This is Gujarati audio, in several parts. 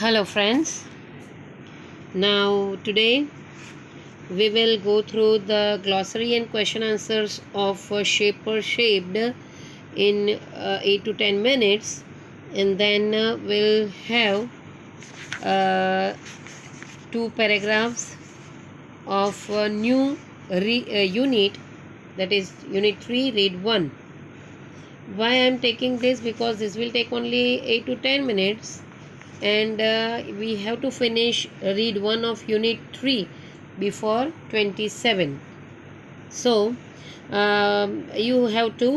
Hello friends. Now today we will go through the glossary and question answers of shaper shaped in 8 to 10 minutes, and then we'll have uh, two paragraphs of new unit, that is unit 3 read 1. Why I am taking this? Because this will take only 8 to 10 minutes, and we have to finish read 1 of unit 3 before 27. So you have to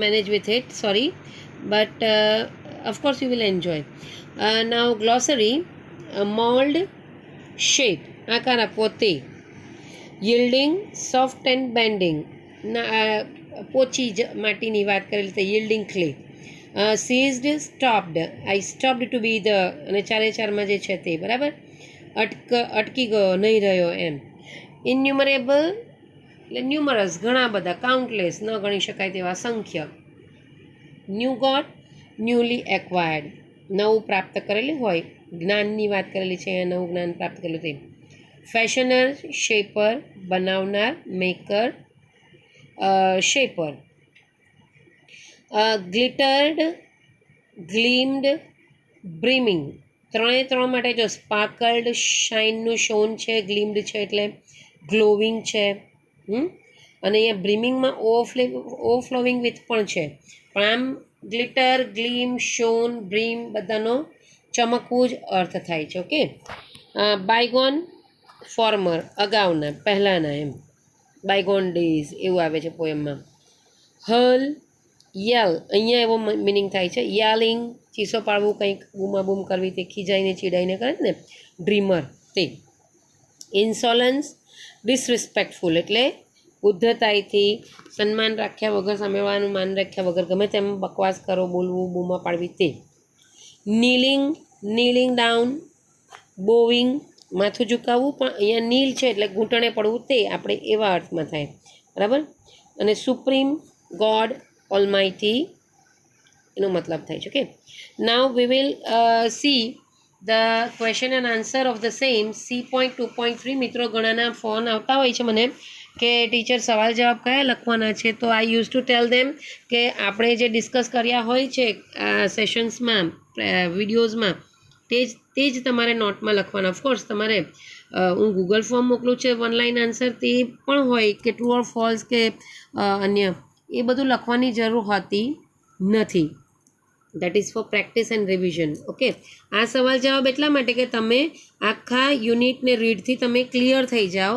manage with it, sorry, but of course you will enjoy. Now glossary: mold, shape, આકાર આપવો તે, yielding, soft and bending, પોચી માટીની વાત કરેલી તે yielding clay. Seized, stopped, I stopped to be the, અને ચારે ચારમાં જે છે તે બરાબર, અટકી ગયો, નહીં રહ્યો એમ. ઇન્યુમરેબલ એટલે ન્યુમરસ, ઘણા બધા, કાઉન્ટલેસ, ન ગણી શકાય તેવા સંખ્ય. ન્યૂ ગોટ, ન્યૂલી એક્વાયર્ડ, નવું પ્રાપ્ત કરેલું હોય, જ્ઞાનની વાત કરેલી છે, નવું જ્ઞાન પ્રાપ્ત કરેલું તે. ફેશનર, શેપર, બનાવનાર, મેકર, શેપર. ગ્લિટર્ડ, ગ્લીમ્ડ, બ્રીમિંગ, ત્રણે ત્રણ માટે જો સ્પાર્કલ્ડ, શાઇનનું શોન છે, ગ્લીમ્ડ છે એટલે ગ્લોવિંગ છે, અને અહીંયા બ્રીમિંગમાં ઓવરફ્લોવિંગ વિથ પણ છે, પણ આમ ગ્લિટર, ગ્લીમ, શોન, બ્રીમ બધાનો ચમકવું જ અર્થ થાય છે. ઓકે. બાયગોન, ફોર્મર, અગાઉના, પહેલાંના એમ, બાયગોન ડેઝ એવું આવે છે પોયમમાં. હલ, યલ, અહીંયા એવો મિનિંગ થાય છે. યાલિંગ, ચીસો પાડવું, કંઈક બૂમાબૂમ કરવી, તે ખીજાઈને ચીડાઈને કરે ને, ડ્રીમર તે. ઇન્સોલન્સ, ડિસરિસ્પેક્ટફુલ એટલે ઉદ્ધતાઈથી, સન્માન રાખ્યા વગર, સામેવાળાનું માન રાખ્યા વગર ગમે તેમ બકવાસ કરો, બોલવું, બૂમા પાડવી તે. નીલિંગ, નીલિંગ ડાઉન, બોવિંગ, માથું ઝુકાવવું, પણ અહીંયા નીલ છે એટલે ઘૂંટણે પડવું તે, આપણે એવા અર્થમાં થાય, બરાબર. અને સુપ્રીમ, ગોડ, ઓલમાઇટી એનો મતલબ થાય છે. Okay. Now we will see the question and answer of the same. 3.2.3 મિત્રો ઘણાના ફોન આવતા હોય છે મને કે ટીચર સવાલ જવાબ કયા લખવાના છે, તો આઈ યુઝ ટુ ટેલ ધેમ કે આપણે જે ડિસ્કસ કર્યા હોય છે સેશન્સમાં, વિડીયોઝમાં, તે જ તમારે નોટમાં લખવાના. ઓફકોર્સ તમારે હું ગૂગલ ફોર્મ મોકલું છે, વન લાઇન આન્સર તે પણ હોય કે ટ્રુ ઓર ફોલ્સ કે અન્ય, એ બધું લખવાની જરૂર હોતી નથી. That is four practice and revision. Okay. આ સવાલ જવાબ એટલા માટે કે તમે આખા યુનિટને રીડથી તમે ક્લિયર થઈ જાઓ,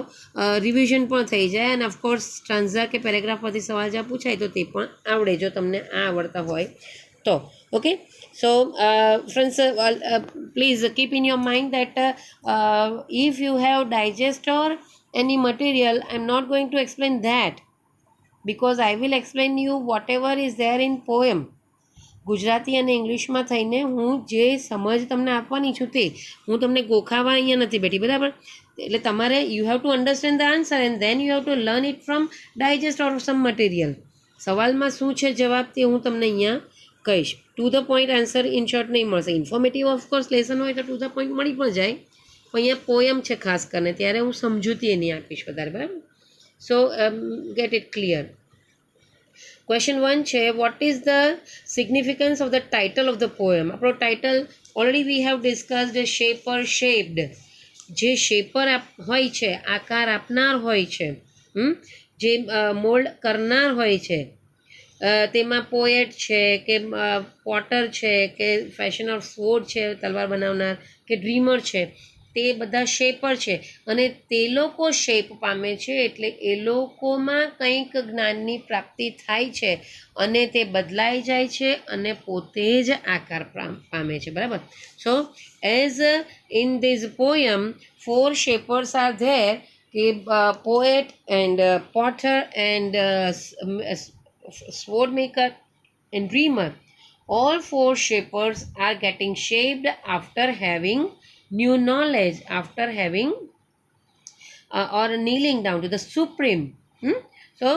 રિવિઝન પણ થઈ જાય, અને ઓફકોર્સ સ્ટાન્ઝા કે પેરેગ્રાફ પરથી સવાલ જવાબ પૂછાય તો તે પણ આવડે, જો તમને આ આવડતા હોય તો. Okay. So friends, please keep in your mind that if you have digest or any material, I'm not going to explain that, because I will explain you whatever is there in poem. Gujarati અને ઇંગ્લિશમાં થઈને હું જે સમજ તમને આપવાની છું તે, હું તમને ગોખાવા અહીંયા નથી બેઠી, બરાબર. એટલે તમારે you have to understand the answer and then you have to learn it from digest or some material. સવાલમાં શું છે જવાબ તે હું તમને અહીંયા કહીશ. To the point answer in short નહીં મળશે. ઇન્ફોર્મેટિવ ઓફકોર્સ લેસન હોય તો ટુ ધ પોઈન્ટ મળી પણ જાય, પણ અહીંયા પોયમ છે ખાસ કરીને, ત્યારે હું સમજૂતી એની આપીશ વધારે, બરાબર. So get it clear. Question 1 છે, what is the significance of the title of the poem. આપણો title already we have discussed. Shaper shaped, જે શેપર હોય છે, આકાર આપનાર હોય છે, જે મોલ્ડ કરનાર હોય છે, તેમાં પોએટ છે કે પોટર છે કે ફેશનર સ્વોર્ડ છે, તલવાર બનાવનાર, કે ડ્રીમર છે, તે બધા શેપર છે, અને તે લોકો શેપ પામે છે એટલે એ લોકોમાં કંઈક જ્ઞાનની પ્રાપ્તિ થાય છે અને તે બદલાઈ જાય છે અને પોતે જ આકાર પામે છે, બરાબર. So as in this poem 4 shapers are there, કે poet and potter and sword maker and dreamer. All 4 shapers are getting shaped after having new knowledge, after having or kneeling down to the supreme. So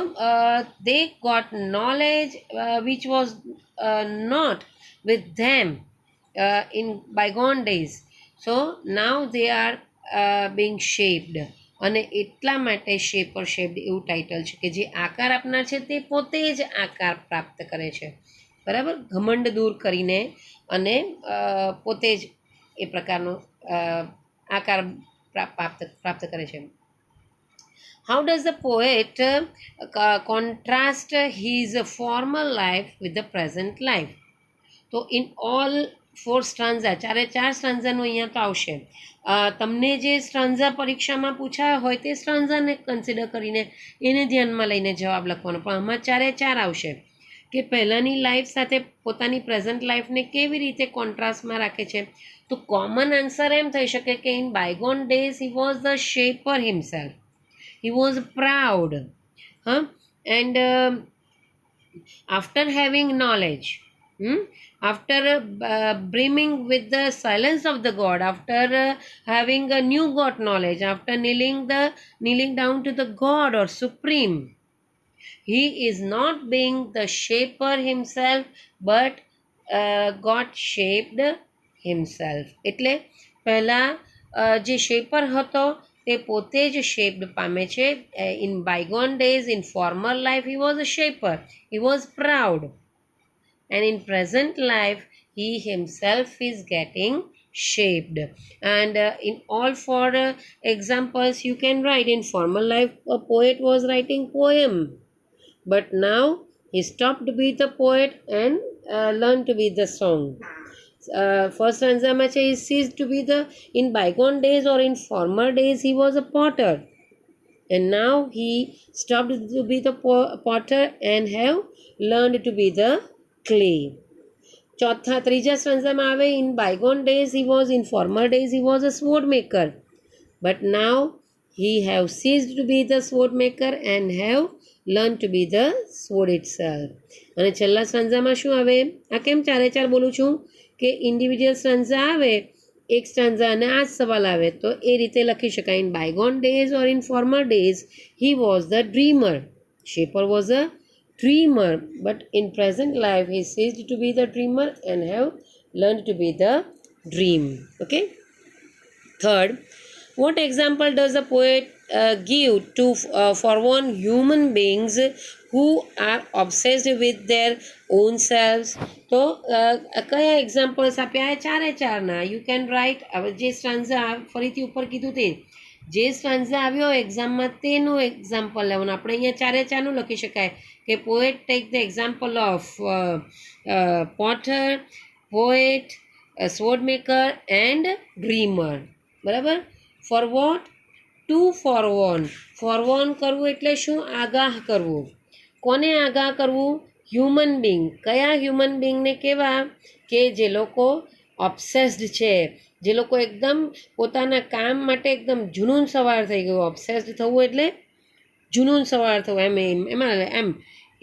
they got knowledge which was not with them in bygone days. So now they are being shaped. અને એટલા માટે શેપર શેપ્ડ એવું ટાઇટલ છે કે જે આકાર આપનાર છે તે પોતે જ આકાર પ્રાપ્ત કરે છે, બરાબર, ઘમંડ દૂર કરીને અને પોતે જ એ પ્રકારનો આકાર પ્રાપ્ત કરે છે. How does the poet contrast his former life with the present life? તો ઇન ઓલ 4 સ્ટ્રાન્ઝા, ચારે ચાર સ્ટ્રાન્ઝાનું અહીંયા તો આવશે. તમને જે સ્ટ્રાન્ઝા પરીક્ષામાં પૂછાયા હોય તે સ્ટ્રાન્ઝાને કન્સિડર કરીને એને ધ્યાનમાં લઈને જવાબ લખવાનો, પણ આમાં ચારે ચાર આવશે કે પહેલાંની લાઈફ સાથે પોતાની પ્રેઝન્ટ લાઈફને કેવી રીતે કોન્ટ્રાસ્ટમાં રાખે છે. તો કોમન આન્સર એમ થઈ શકે કે in bygone days he was the shaper himself, he was proud, and after having knowledge, after brimming with the silence of the god, after having a new god knowledge, after kneeling down to the god or supreme, he is not being the shaper himself but god shaped himself. એટલે પહેલાં જે શેપર હતો તે પોતે જ શેપ્ડ પામે છે. In bygone days, in former life he was a shaper, he was proud, and in present life he himself is getting shaped. And in all 4 examples you can write, in former life a poet was writing poem, but now he stopped to be the poet and learned to be the song. First stanza માં છે he ceased to be the, in bygone days or in former days he was a potter, and now he stopped to be the potter and have learned to be the clay. ત્રીજા સ્ટાન્ઝામાં આવે, in bygone days he was, in former days he was a sword maker, but now he have ceased to be the sword maker and have learned to be the sword itself. અને છેલ્લા સ્ટાન્ઝામાં શું આવે? આ કેમ ચારે ચાર બોલું છું કે ઇન્ડિવિજ્યુઅલ સ્ટાન્ઝા આવે, એક સ્ટાન્ઝા અને આ જ સવાલ આવે તો એ રીતે લખી શકાય. In bygone days or in former days he was the dreamer, shaper was a dreamer, but in present life he ceased to be the dreamer and have learned to be the dream. Okay. Third, what example does the poet give to forlorn human beings who are obsessed with their own selves? તો કયા એક્ઝામ્પલ્સ આપ્યા? ચારે ચારના યુ કેન રાઇટ. હવે જે સ્ટાન્ઝા ફરીથી ઉપર કીધું તે જે સ્ટાન્ઝા આવ્યો એક્ઝામમાં તેનું એક્ઝામ્પલ લેવાનું. આપણે અહીંયા ચારે ચારનું લખી શકાય કે poet take the example of potter, poet, sword maker and dreamer, બરાબર. For what? To forewarn. Forewarn કરવું એટલે શું? આગાહ કરવું. કોને આગાહ કરવું? Human being. કયા હ્યુમન બિંગને કહેવા? કે જે લોકો ઓબ્સેસ્ડ છે, જે લોકો એકદમ પોતાના કામ માટે એકદમ જુનૂન સવાર થઈ ગયું. ઓબ્સેસ્ડ થવું એટલે જુનૂન સવાર થવું,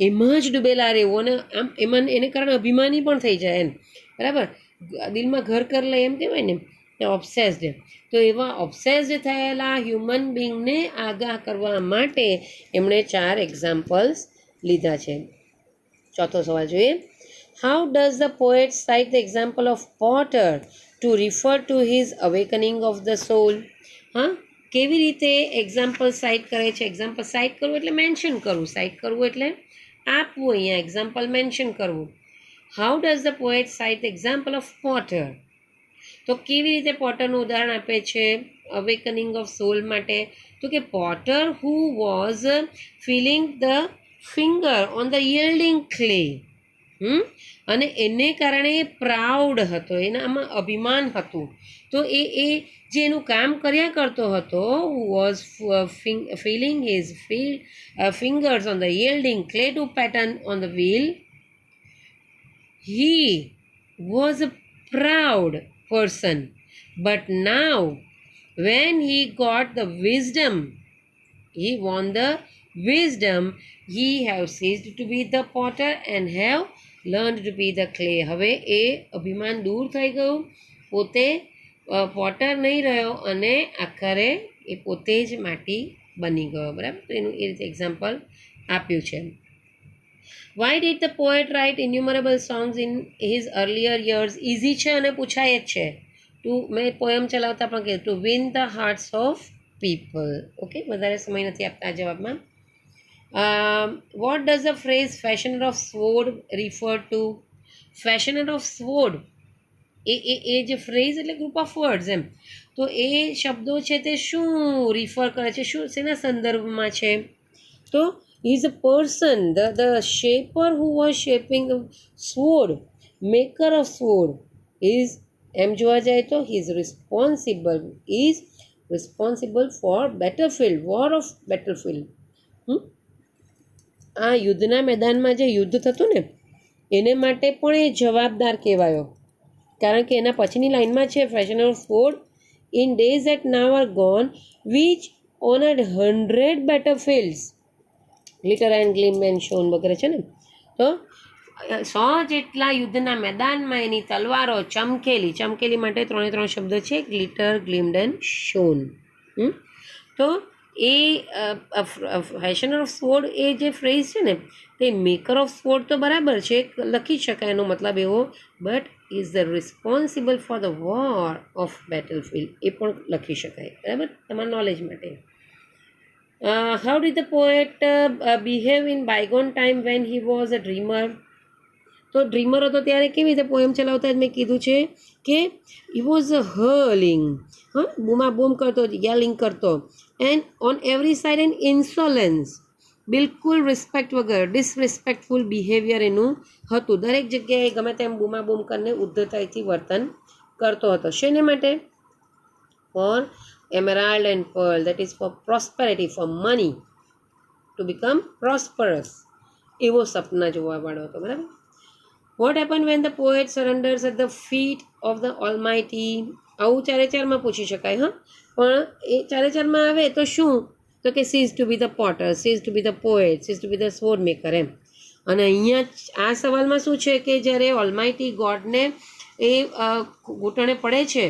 એમાં જ ડૂબેલા રહેવું અને આમ એમાં એને કારણે અભિમાની પણ થઈ જાય એમ, બરાબર. દિલમાં ઘર કર લે એમ કહેવાય ને, ઓબ્સેસ્ડ. તો એવા ઓબ્સેસ્ડ થયેલા હ્યુમન બિંગને આગાહ કરવા માટે એમણે 4 એક્ઝામ્પલ્સ લીધા છે. ચોથો સવાલ જોઈએ. How does the poet cite the example of potter to refer to his awakening of the soul? કેવી રીતે એક્ઝામ્પલ સાઇટ કરે છે? એક્ઝામ્પલ સાઇટ કરવું એટલે મેન્શન કરવું, સાઇટ કરવું એટલે આપવું, અહીંયા એક્ઝામ્પલ મેન્શન કરવું. How does the poet site example of Potter? તો કેવી રીતે પોટરનું ઉદાહરણ આપે છે અવેકનિંગ ઓફ સોલ માટે? તો કે potter who was feeling the finger on the yielding clay, અને એને કારણે એ પ્રાઉડ હતો, એનામાં અભિમાન હતું. તો એ જે એનું કામ કર્યા કરતો હતો, who was feeling his fingers on the yielding clay to pattern on the wheel, he was a proud person. But now when he got the wisdom, he won the wisdom, he have ceased to be the potter and have learned to be the clay. હવે એ અભિમાન દૂર થઈ ગયું, પોતે પોટર નહીં રહ્યો અને આખરે એ પોતે જ માટી બની ગયો, બરાબર. તો એનું એ રીતે એક્ઝામ્પલ આપ્યું છે. Why did the poet write innumerable songs in his earlier years? Easy છે અને પૂછાય જ છે. મેં પોયમ ચલાવતા પણ કીધું, to win the hearts of people. Okay, વધારે સમય નથી આપતા જવાબમાં. What does the phrase fashioner of sword refer to? Fashioner of sword એ જે ફ્રેઝ એટલે ગ્રુપ ઓફ વર્ડ્સ એમ. તો એ શબ્દો છે તે શું રિફર કરે છે, શું શેના સંદર્ભમાં છે? તો is a person, the shaper who was shaping the sword, maker of sword, is, એમ જોવા જાય તો he is responsible for battlefield, war of battlefield. આ યુદ્ધના મેદાનમાં જે યુદ્ધ થતું ને એને માટે પણ એ જવાબદાર કહેવાયો, કારણ કે એના પછીની લાઈનમાં છે fashion of sword in days that now are gone which honored 100 battlefields, glitter and gleam and shone વગેરે છે ને. તો 100 જેટલા યુદ્ધના મેદાનમાં એની તલવારો ચમકેલી માટે 3 શબ્દ છે, ગ્લિટર, ગ્લીમ્ડ એન્ડ શોન. તો એ ફેશનર ઓફ સ્વોર્ડ એ જે ફ્રેઝ છે ને તે મેકર ઓફ સ્વોર્ડ તો બરાબર છે, લખી શકાય એનો મતલબ એવો, but is the responsible for the war of battlefield એ પણ લખી શકાય, બરાબર, તમારા નોલેજ માટે. How did the poet behave in bygone time when he was a dreamer? તો ડ્રીમર હતો ત્યારે કેવી રીતે પોએમ ચલાવતા જ મેં કીધું છે કે હી વોઝ હર્લિંગ, બૂમા બૂમ કરતો, યેલિંગ કરતો, and on every side an insolence, બિલકુલ રિસ્પેક્ટ વગર, ડિસરિસ્પેક્ટફુલ બિહેવિયર એનું હતું. દરેક જગ્યાએ ગમે તેમ બૂમા બૂમ કરીને ઉદ્ધતાઈથી વર્તન કરતો હતો. શેને માટે? For emerald and pearl, that is for prosperity, for money, to become prosperous, એવો સપના જોવાવાળો હતો, બરાબર. What happen when the poet surrenders at the feet of the Almighty? આવું 4-4માં પૂછી શકાય. પણ એ 4-4માં આવે તો શું? તો કે cease to be the potter, cease to be the poet, cease to be the sword maker એમ. અને અહીંયા આ સવાલમાં શું છે કે જ્યારે ઓલમાઇટી ગોડને એ ઘૂંટણે પડે છે,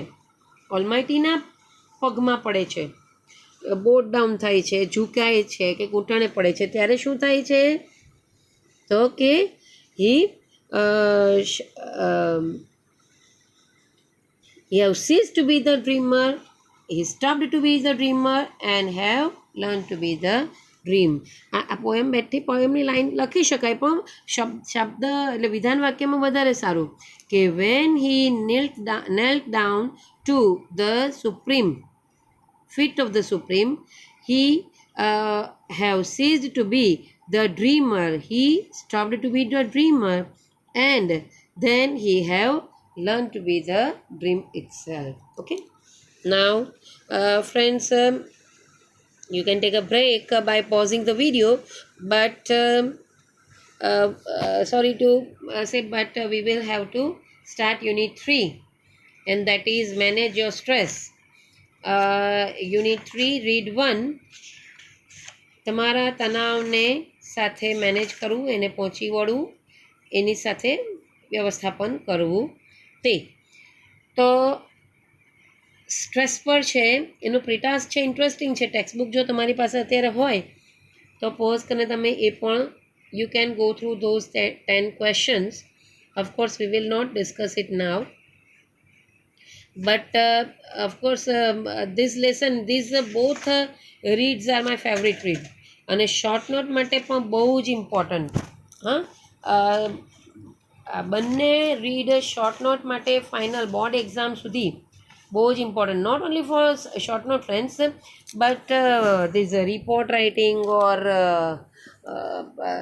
ઓલમાઇટીના પગમાં પડે છે, બોટ ડાઉન થાય છે, ઝુકાય છે કે ઘૂંટણે પડે છે, ત્યારે શું થાય છે? તો કે he have ceased to be the dreamer, he stopped to be the dreamer and have learned to be the dream. આ પોએમ બેઠી પોએમની લાઈન લખી શકાય, પણ શબ્દ એટલે વિધાન વાક્યમાં વધારે સારું કે when he knelt down to the supreme feet of the supreme, he have ceased to be the dreamer, he stopped to be the dreamer, and then he have learned to be the dream itself. Okay, now friends, you can take a break by pausing the video, but sorry to say, but we will have to start unit 3, and that is manage your stress. Unit 3 read 1, તમારા તણાવને સાથે મેનેજ કરવું, એને પહોંચી વળવું, એની સાથે વ્યવસ્થાપન કરવું તે. તો સ્ટ્રેસ પર છે એનું પ્રિટાસ છે, ઇન્ટરેસ્ટિંગ છે. ટેક્સ્ટબુક જો તમારી પાસે અત્યારે હોય તો પોઝ કરીને તમે એ પણ you can go through those 10 questions. Of course we will not discuss it now, but of course this lesson, these both reads are my favorite read, અને શોર્ટ નોટ માટે પણ બહુ જ ઇમ્પોર્ટન્ટ. બંને રીડ શોર્ટ નોટ માટે ફાઇનલ બોર્ડ એક્ઝામ સુધી બહુ જ important, not only for short note friends, but these report writing or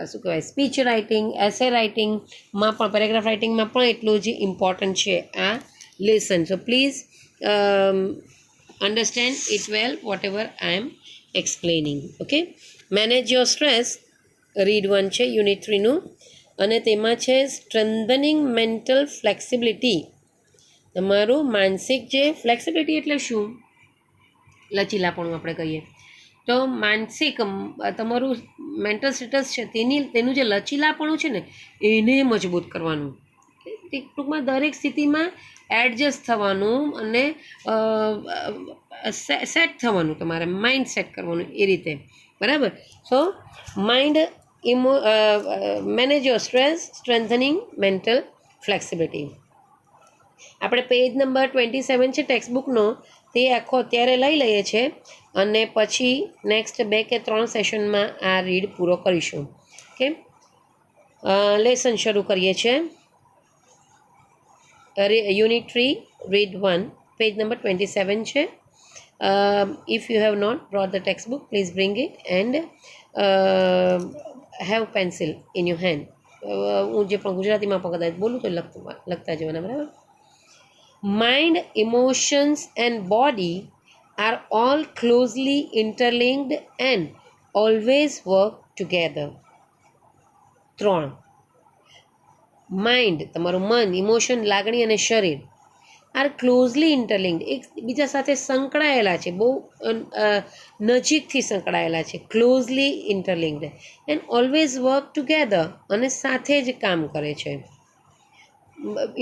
શું કહેવાય સ્પીચ રાઇટિંગ, એસે રાઇટિંગમાં પણ, પેરેગ્રાફ રાઇટિંગમાં પણ એટલું જ ઇમ્પોર્ટન્ટ છે આ lesson. So please understand it well, whatever I am explaining. Okay, manage your stress read 1 છે યુનિટ 3 નું, અને તેમાં છે strengthening mental flexibility. તમારું માનસિક જે ફ્લેક્સિબિલિટી એટલે શું? લચીલાપણું આપણે કહીએ તો માનસિક તમારું મેન્ટલ સ્ટેટસ છે તેનું જે લચીલાપણું છે ને એને મજબૂત કરવાનું. ટૂંકમાં દરેક સ્થિતિમાં એડજસ્ટ થવાનું અને સેટ થવાનું, તમારે માઇન્ડ સેટ કરવાનું એ રીતે, બરાબર. So mind manage your stress, strengthening mental flexibility. આપણે પેજ નંબર 27 છે ટેક્સ્ટ બુકનો, તે આખો અત્યારે લઈ લઈએ છીએ અને પછી નેક્સ્ટ 2 કે 3 સેશનમાં આ રીડ પૂરો કરીશું. ઓકે, લેસન શરૂ કરીએ છીએ. યુનિટ 3 રીડ 1 પેજ નંબર 27 છે. If you have not brought the textbook, please bring it and have pencil in your hand. હું જે પણ ગુજરાતીમાં પણ કદાચ બોલું તો લખતા જવાના, બરાબર. Mind, emotions and body are all closely interlinked and always work together. 3. Mind, તમારું મન, ઇમોશન, લાગણી અને શરીર આર ક્લોઝલી ઇન્ટરલિંક્ડ, એકબીજા સાથે સંકળાયેલા છે, બહુ નજીકથી સંકળાયેલા છે, closely interlinked and always work together, અને સાથે જ કામ કરે છે.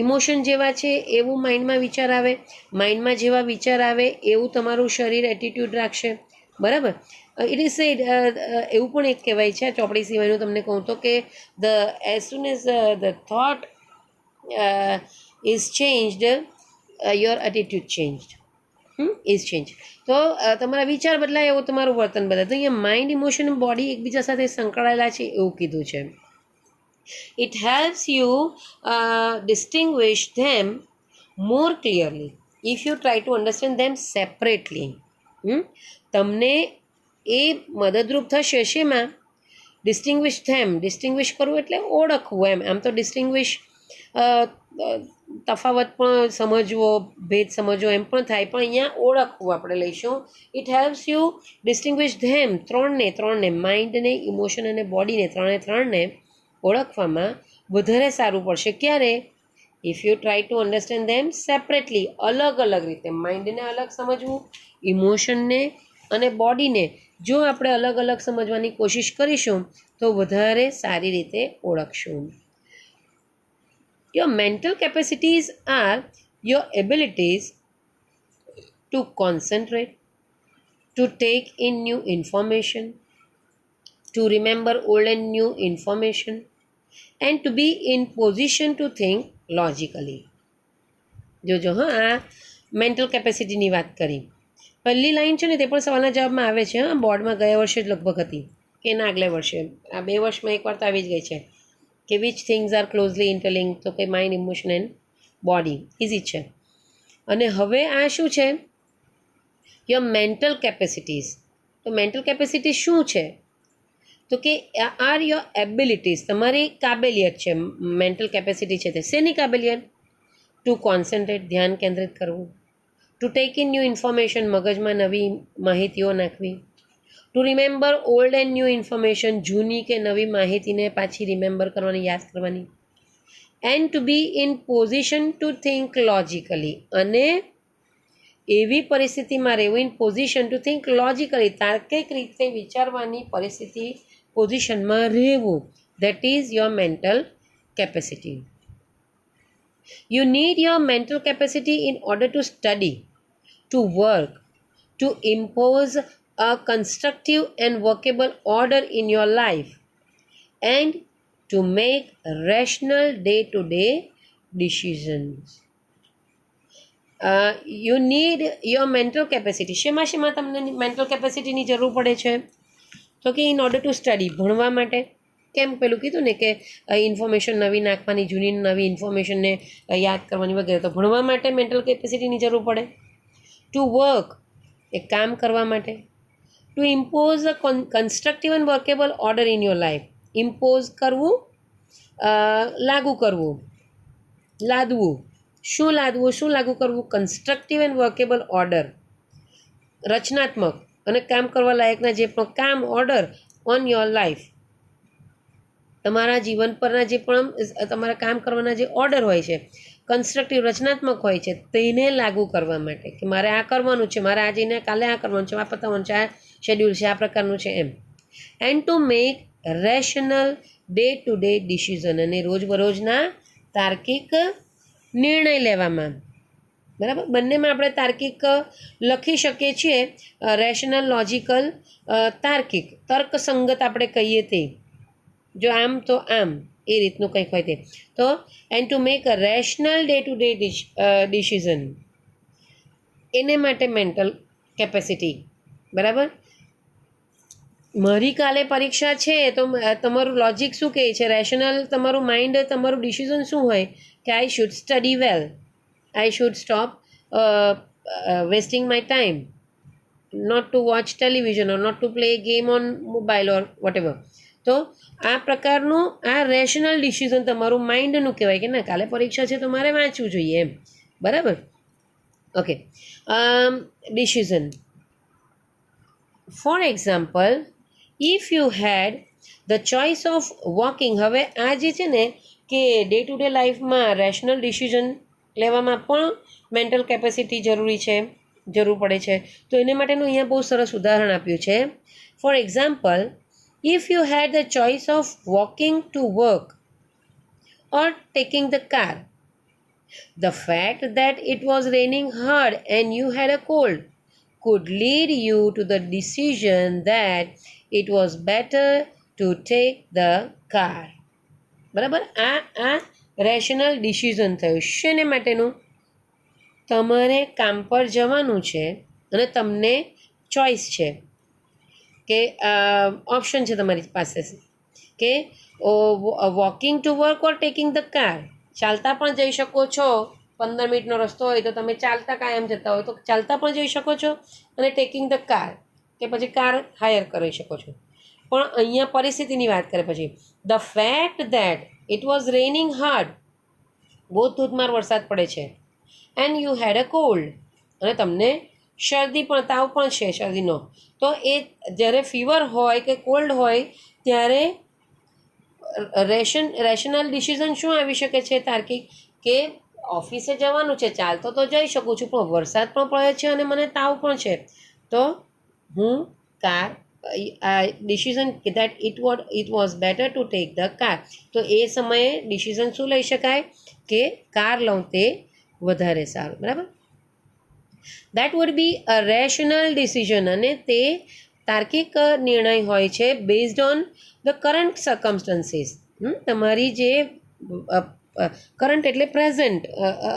ઇમોશન જેવા છે એવું માઇન્ડમાં વિચાર આવે, માઇન્ડમાં જેવા વિચાર આવે એવું તમારું શરીર એટીટ્યૂડ રાખશે, બરાબર. ઇટ ઇઝ સેડ, એવું પણ એક કહેવાય છે, ચોપડી સિવાયનું તમને કહું તો, કે as soon as the thought is changed, your attitude changed, is change. તો તમારા વિચાર બદલાય એવું તમારું વર્તન બદલાય. તો અહીંયા માઇન્ડ, ઇમોશન, બોડી એકબીજા સાથે સંકળાયેલા છે એવું કીધું છે. It helps you distinguish them more clearly if you try to understand them separately. તમને એ મદદરૂપ થશે શેમાં? ડિસ્ટિંગ્વિશ ધેમ, ડિસ્ટિંગ્વિશ કરવું એટલે ઓળખવું એમ. આમ તો ડિસ્ટિંગ્વિશ તફાવત પણ સમજવો, ભેદ સમજવો એમ પણ થાય, પણ અહીંયા ઓળખવું આપણે લઈશું. ઇટ હેલ્પ્સ યુ ડિસ્ટિંગ્વિશ ધેમ, ત્રણને માઇન્ડને, ઇમોશન અને બોડીને, ત્રણને ઓળખવામાં વધારે સારું પડશે. ક્યારે? If you try to understand them separately, અલગ અલગ રીતે. માઇન્ડને અલગ સમજવું, ઇમોશનને અને બોડીને જો આપણે અલગ અલગ સમજવાની કોશિશ કરીશું તો વધારે સારી રીતે ઓળખશું. Your mental capacities are your abilities to concentrate, to take in new information, to remember old and new information and to be in position to think logically. જોજો હા, આ મેન્ટલ કેપેસિટીની વાત કરી. પહેલી લાઈન છે ને તે પણ સવાલના જવાબમાં આવે છે. હા, બોર્ડમાં ગયા વર્ષે જ લગભગ હતી કે ના આગલા વર્ષે, આ 2 વર્ષમાં એકવાર તો આવી જ ગઈ છે કે which things are closely interlink, તો કે mind, emotion and body. Easy છે. અને હવે આ શું છે? Your mental capacities. તો મેન્ટલ કેપેસિટી શું છે? તો કે આર યોર એબિલિટીઝ, તમારી કાબેલિયત છે. મેન્ટલ કેપેસિટી છે તે શેની કાબેલિયત? ટુ કોન્સન્ટ્રેટ, ધ્યાન કેન્દ્રિત કરવું. To take in new information, મગજમાં નવી માહિતીઓ નાખવી. To remember old and new information, જૂની કે નવી માહિતીને પાછી રિમેમ્બર કરવાની, યાદ કરવાની. And to be in position to think logically, અને એવી પરિસ્થિતિમાં રહેવું, in position to think logically, તાર્કિક રીતે વિચારવાની પરિસ્થિતિ, પોઝિશનમાં રહેવું. That is your mental capacity. You need your mental capacity in order to study, to work, to impose a constructive and workable order in your life, and to make rational day-to-day decisions. You need your mental capacity. શેમાં તમને મેન્ટલ કેપેસિટીની જરૂર પડે છે? તો કે ઇન ઓર્ડર ટુ સ્ટડી, ભણવા માટે. કેમ? પેલું કીધું ને કે ઇન્ફોર્મેશન નવી નાખવાની, જૂની નવી ઇન્ફોર્મેશનને યાદ કરવાની વગેરે, તો ભણવા માટે મેન્ટલ કેપેસિટીની જરૂર પડે. ટુ વર્ક, એક કામ કરવા માટે. To impose a constructive and workable order in your life. Impose કરવું, લાગુ કરવું, લાદવું. શું લાદવું, શું લાગુ કરવું? કન્સ્ટ્રક્ટિવ એન્ડ વર્કેબલ ઓર્ડર, રચનાત્મક અને કામ કરવા લાયકના જે પણ કામ, ઓર્ડર ઓન યોર લાઈફ, તમારા જીવન પરના જે પણ તમારા કામ કરવાના જે ઓર્ડર હોય છે, કન્સ્ટ્રક્ટિવ, રચનાત્મક હોય છે, તેને લાગુ કરવા માટે કે મારે આ કરવાનું છે, મારે આ જઈને કાલે આ કરવાનું છે, આ પતાવવાનું છે, આ શેડ્યુલ છે, આ પ્રકારનું છે એમ. And to make rational day to day decision, અને રોજબરોજના તાર્કિક નિર્ણય લેવામાં. બરાબર, બંનેમાં આપણે તાર્કિક લખી શકીએ છીએ. રેશનલ, લોજિકલ, તાર્કિક, તર્કસંગત આપણે કહીએ તે. જો આમ તો આમ એ રીતનું કંઈક હોય તે. તો and to make a rational day to day decision, એને માટે મેન્ટલ કેપેસિટી. બરાબર. મારી કાલે પરીક્ષા છે તો તમારું લોજિક શું કહે છે, રેશનલ તમારું માઇન્ડ, તમારું ડિસિઝન શું હોય કે I should study well, I should stop wasting my time, not to watch television or not to play game on mobile or whatever. તો આ પ્રકારનું આ રેશનલ ડિસિઝન તમારું માઇન્ડનું કહેવાય કે ના કાલે પરીક્ષા છે તો મારે વાંચવું જોઈએ એમ. બરાબર. Okay. Decision. For example, if you had the choice of walking. હવે આ જે છે ને કે ડે ટુ ડે લાઈફમાં રેશનલ ડિસિઝન લેવામાં પણ મેન્ટલ કેપેસિટી જરૂર પડે છે. તો એને માટેનું અહીંયા બહુ સરસ ઉદાહરણ આપ્યું છે. For example, if you had the choice of walking to work or taking the car, the fact that it was raining hard and you had a cold could lead you to the decision that it was better to take the car. બરાબર. આ રેશનલ ડિસિઝન થયું. શેને માટેનું? તમારે કામ પર જવાનું છે અને તમને ચોઈસ છે કે ઓપ્શન છે તમારી પાસે કે walking to work or taking the car. ચાલતા પણ જઈ શકો છો, 15 મિનિટનો રસ્તો હોય તો તમે ચાલતા કાયમ જતા હોય તો ચાલતા પણ જઈ શકો છો, અને ટેકિંગ ધ કાર કે પછી કાર હાયર કરી શકો છો. પણ અહીંયા પરિસ્થિતિની વાત કરે પછી, the fact that it was raining hard, બહુ ધોધમાર વરસાદ પડે છે, and you had a cold, અને તમને શરદી પણ, તાવ પણ છે શરદીનો. તો એ જ્યારે ફીવર હોય કે કોલ્ડ હોય ત્યારે રેશનલ ડિસિઝન શું આવી શકે છે તાર્કિક, કે ઓફિસે જવાનું છે, ચાલતો તો જઈ શકું છું પણ વરસાદ પણ પડે છે અને મને તાવ પણ છે, તો હું કાર decision that it was better to take the car. તો એ સમયે ડિસિઝન શું લઈ શકાય કે કાર લઉં તે વધારે સારું. બરાબર. That would be a rational decision, અને તે તાર્કિક નિર્ણય હોય છે based on the current circumstances. તમારી જે કરંટ એટલે પ્રેઝન્ટ,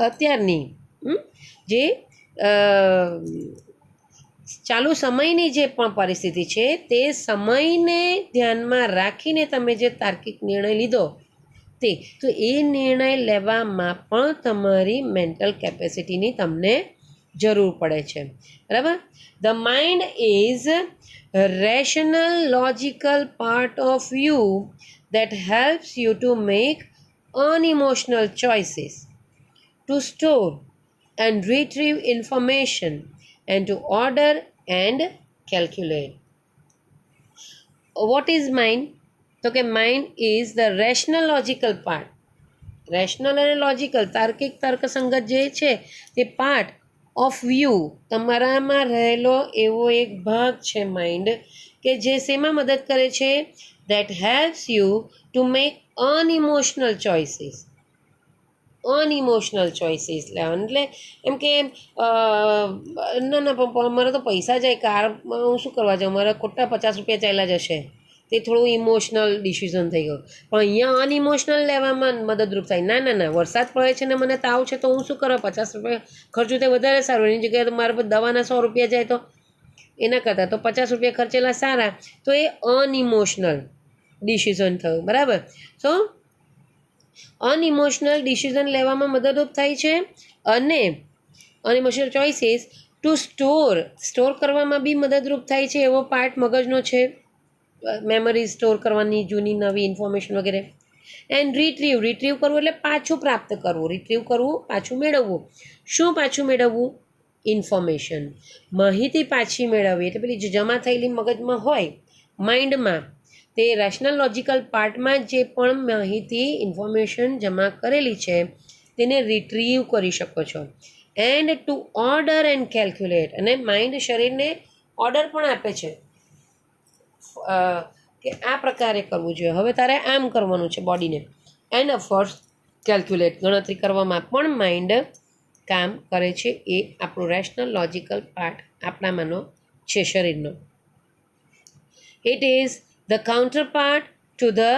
અત્યારની જે ચાલુ સમયની જે પણ પરિસ્થિતિ છે તે સમયને ધ્યાનમાં રાખીને તમે જે તાર્કિક નિર્ણય લીધો તે, તો એ નિર્ણય લેવામાં પણ તમારી મેન્ટલ કેપેસિટીની તમને જરૂર પડે છે. બરાબર. The mind is rational logical part of you that helps you to make unemotional choices, to store and retrieve information, and to order and calculate. What is mind? તો કે mind is the rational logical part. Rational અને લોજિકલ, તાર્કિક તર્કસંગત જે છે તે પાર્ટ ઓફ યુ, તમારામાં રહેલો એવો એક ભાગ છે માઇન્ડ કે જે શેમાં મદદ કરે છે, that helps you to make unemotional choices. Unemotional choices લેવાનું એટલે એમ કે ના મારે તો પૈસા જાય, કારમાં હું શું કરવા જાઉં, મારે ખોટા 50 રૂપિયા ચાલ્યા જશે, તે થોડું ઇમોશનલ ડિસિઝન થઈ ગયું. પણ અહીંયા અનઇમોશનલ લેવામાં મદદરૂપ થાય. ના વરસાદ પડે છે ને મને તાવ છે તો હું શું કરવા 50 રૂપિયા ખર્ચું, તે વધારે સારું. એની જગ્યાએ તો મારા પર દવાના 100 રૂપિયા જાય તો એના કરતાં તો 50 રૂપિયા ખર્ચેલા સારા. તો એ અનઇમોશનલ ડિસિઝન થયું. બરાબર. સો અનઇમોશનલ ડિસિઝન લેવામાં મદદરૂપ થાય છે, અને અનઇમોશનલ ચોઇસીસ ટુ સ્ટોર કરવામાં બી મદદરૂપ થાય છે. એવો પાર્ટ મગજનો છે, મેમરી સ્ટોર કરવાની, જૂની નવી ઇન્ફોર્મેશન વગેરે. એન્ડ રિટ્રીવ કરવું એટલે પાછું પ્રાપ્ત કરવું, રિટ્રીવ કરવું પાછું મેળવવું. શું પાછું મેળવવું? ઇન્ફોર્મેશન, માહિતી પાછી મેળવવી. એટલે પેલી જમા થયેલી મગજમાં હોય માઇન્ડમાં, તે રેશનલ લોજિકલ પાર્ટમાં જે પણ માહિતી ઇન્ફોર્મેશન જમા કરેલી છે તેને રિટ્રીવ કરી શકો છો. And two order and calculate, અને માઇન્ડ શરીરને ઓર્ડર પણ આપે છે કે આ પ્રકારે કરવું જોઈએ, હવે તારે આમ કરવાનું છે બોડીને. એન્ડ ઓફકોર્સ કેલ્ક્યુલેટ, ગણતરી કરવામાં પણ માઇન્ડ કામ કરે છે. એ આપણું રેશનલ લોજિકલ પાર્ટ આપણામાંનો છે શરીરનો. It is the counterpart to the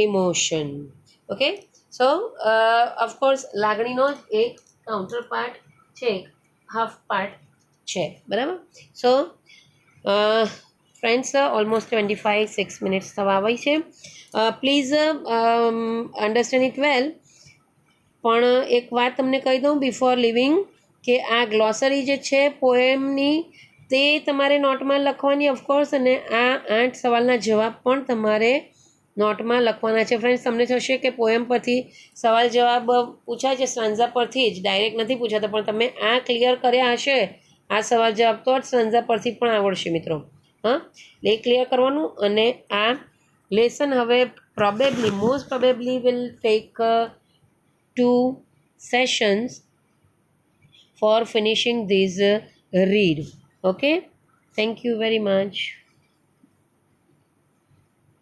emotion. Okay, so of course લાગણીનો એક કાઉન્ટર પાર્ટ છે, હાફ પાર્ટ છે, બરાબર. સો ફ્રેન્ડ્સ, ઓલમોસ્ટ 25-6 મિનિટ્સ થવા આવી છે. પ્લીઝ અન્ડરસ્ટેન્ડ ઇટ વેલ. પણ એક વાત તમને કહી દઉં બિફોર લિવિંગ, કે આ ગ્લોસરી જે છે પોએમની, તે તમારે નોટમાં લખવાની ઓફકોર્સ, અને આ 8 સવાલના જવાબ પણ તમારે નોટમાં લખવાના છે. ફ્રેન્ડ્સ, તમને થશે કે પોએમ પરથી સવાલ જવાબ પૂછાય છે, સ્ટાન્ઝા પરથી જ, ડાયરેક્ટ નથી પૂછાતા. પણ તમે આ ક્લિયર કર્યા હશે, આ સવાલ જવાબ, તો જ સ્ટાન્ઝા પરથી પણ આવડશે મિત્રો. હા, એ ક્લિયર કરવાનું. અને આ લેસન હવે probably, most probably will take 2 sessions for finishing this read. Okay, thank you very much.